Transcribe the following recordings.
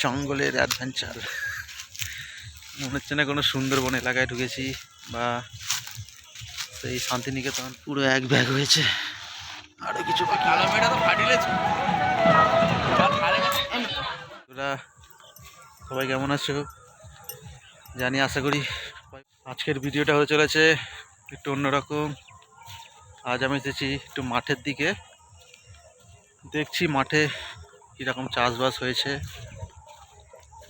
জঙ্গলের অ্যাডভেঞ্চার। মনে হচ্ছে না কোনো সুন্দরবন এলাকায় ঢুকেছি বা সেই শান্তিনিকেতন। পুরো এক ব্যাগ হয়েছে, আরো কিছু বাকি। তোরা সবাই কেমন আছো জানি, আশা করি আজকের ভিডিওটা হয়ে চলেছে একটু অন্যরকম। আজ আমি এসেছি একটু মাঠের দিকে, দেখছি মাঠে কীরকম চাষবাস হয়েছে।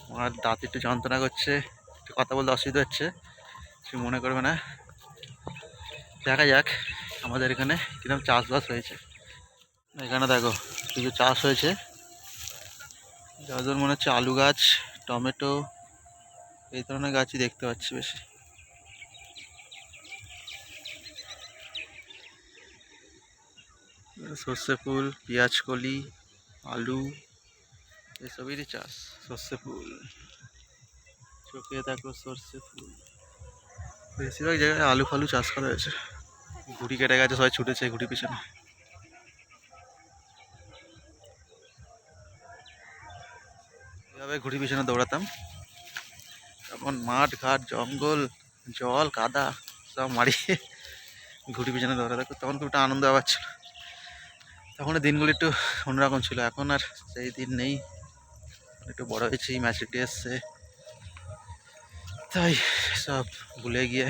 আমার দাঁত একটু যন্ত্রণা করছে, একটু কথা বলতে অসুবিধা হচ্ছে, কিছু মনে করবে না। দেখা যাক আমাদের এখানে কীরকম চাষবাস হয়েছে। এখানে দেখো কিছু চাষ হয়েছে, যাদের মনে হচ্ছে আলু গাছ, টমেটো, এই ধরনের গাছই দেখতে পাচ্ছি বেশি। সর্ষে ফুল, পেঁয়াজ কলি, আলু, এসবেরই চাষ। সর্ষে ফুল, চোখে দেখো সর্ষে ফুল। বেশিরভাগ জায়গায় আলু ফালু চাষ করা হয়েছে। ঘুড়ি কেটে গেছে, সবাই ছুটেছে ঘুড়ি পিছনে। এভাবে ঘুড়ি পিছনে দৌড়াতাম, তখন মাঠ ঘাট জঙ্গল জল কাদা সব মারিয়ে ঘুড়ি পিছনে দৌড়াতাম। তখন খুব একটা আনন্দ ব্যাপার ছিল। তখন দিনগুলো একটু অন্যরকম ছিল, এখন আর সেই দিন নেই। একটু বড় হয়েছি, ম্যাচুরিটি এসছে, তাই সব ভুলে গিয়ে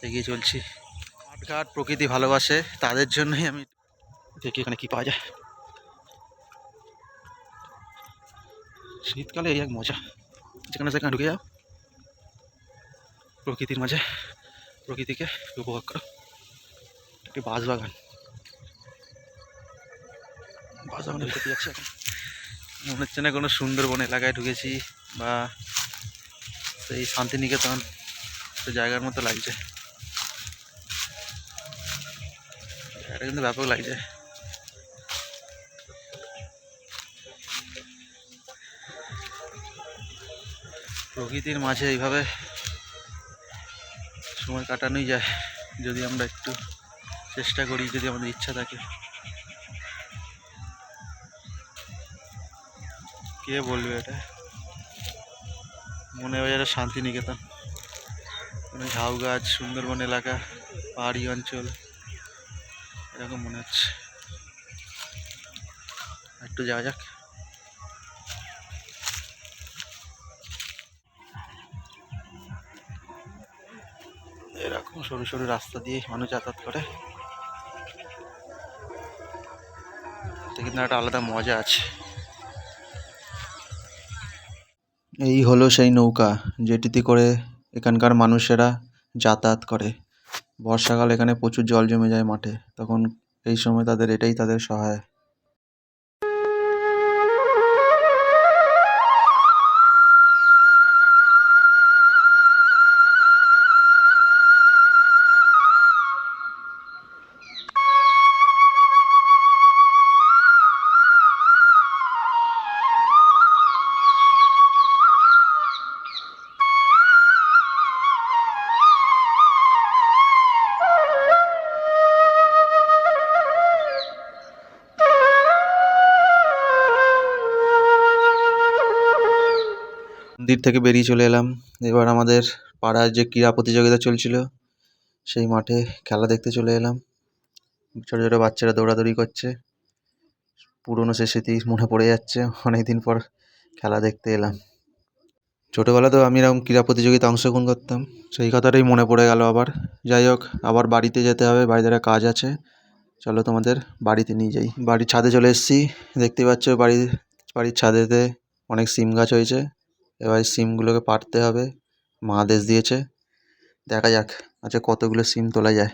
এগিয়ে চলছি। মাঠঘাট প্রকৃতি ভালোবাসে তাদের জন্যই আমি দেখি এখানে কি পাওয়া যায়। শীতকালে এই এক মজা, যেখানে সেখানে ঢুকে যাও, প্রকৃতির মাঝে প্রকৃতিকে উপভোগ করো। একটি বাঁশবাগানের ভিতরে যাচ্ছি এখন। মনে হচ্ছে না কোনো সুন্দরবন এলাকায় ঢুকেছি বা সেই শান্তিনিকেতন জায়গার মতো লাগছে। এটা কিন্তু ব্যাপক লাগছে। প্রকৃতির মাঝে এইভাবে সময় কাটানোই যায় যদি আমরা একটু চেষ্টা করি, যদি আমাদের ইচ্ছা থাকে। কে বলবে এটা, মনে হয় এটা শান্তিনিকেতন, কোনো ঝাউ গাছ, সুন্দরবন এলাকা, পাহাড়ি অঞ্চল, এরকম মনে হচ্ছে। একটু যাওয়া যাক। এরকম সরু সরু রাস্তা দিয়ে মানুষ যাতায়াত করে, কিন্তু একটা আলাদা মজা আছে। এই হলো সেই নৌকা যেটিতে করে এখানকার মানুষেরা যাতায়াত করে। বর্ষাকাল এখানে প্রচুর জল জমে যায় মাঠে, তখন এই সময় তাদের এটাই তাদের সহায়। মন্দির থেকে বেরিয়ে চলে এলাম। এবার আমাদের পাড়ার যে ক্রীড়া প্রতিযোগিতা চলছিল সেই মাঠে খেলা দেখতে চলে এলাম। ছোটো ছোটো বাচ্চারা দৌড়াদৌড়ি করছে, পুরনো সে স্মৃতি মনে পড়ে যাচ্ছে। অনেকদিন পর খেলা দেখতে এলাম। ছোটোবেলাতেও আমি এরকম ক্রীড়া প্রতিযোগিতায় অংশগ্রহণ করতাম, সেই কথাটাই মনে পড়ে গেল আবার। যাই হোক, আবার বাড়িতে যেতে হবে, বাড়িতে একটা কাজ আছে। চলো তোমাদের বাড়িতে নিয়ে যাই। বাড়ির ছাদে চলে এসেছি, দেখতে পাচ্ছ বাড়ির ছাদেতে অনেক সিম গাছ হয়েছে। এবার সিমগুলোকে পাড়তে হবে, মা আদেশ দিয়েছে। দেখা যাক আচ্ছা কতগুলো সিম তোলা যায়।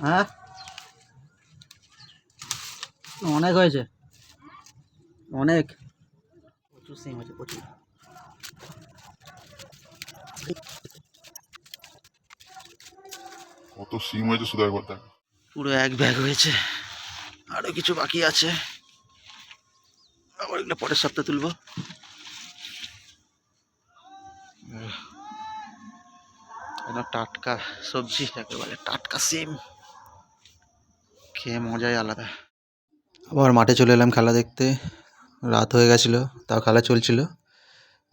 হ্যাঁ, অনেক হয়েছে, অনেক, প্রচুর সিম হয়েছে, প্রচুর। কত সিম হয়েছে শুধু একবার দেখ। পুরো এক ব্যাগ হয়েছে, আরো কিছু বাকি আছে। আবার এগুলো পরের সপ্তাহে তুলবো। একদম টাটকা সবজি, একেবারে টাটকা সিম, খেয়ে মজাই আলাদা। আবার মাঠে চলে এলাম খেলা দেখতে। রাত হয়ে গেছিলো, তাও খেলা চলছিল।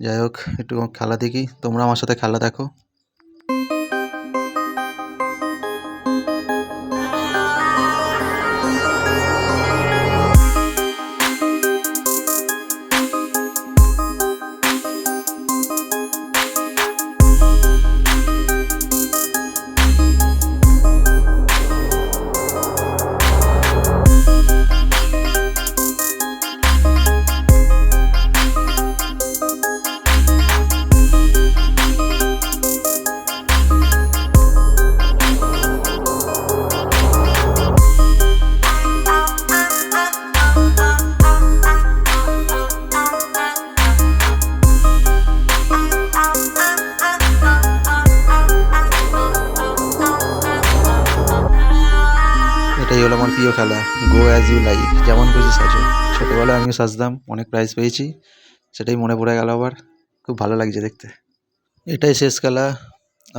যাই হোক, একটু খেলা দেখি, তোমরা আমার সাথে খেলা দেখো। এটাই হলো আমার প্রিয় খেলা, গো অ্যাজ ইউ লাইক, যেমন খুশি সাজো। ছোটোবেলায় আমিও সাজতাম, অনেক প্রাইজ পেয়েছি, সেটাই মনে পড়ে গেল আবার। খুব ভালো লাগছে দেখতে। এটাই শেষ খেলা,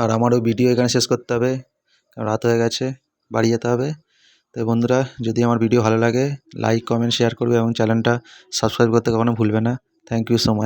আর আমারও ভিডিও এখানে শেষ করতে হবে, কারণ রাত হয়ে গেছে, বাড়ি যেতে হবে। তো বন্ধুরা, যদি আমার ভিডিও ভালো লাগে, লাইক কমেন্ট শেয়ার করবে এবং চ্যানেলটা সাবস্ক্রাইব করতে কখনো ভুলবে না। Thank you so much.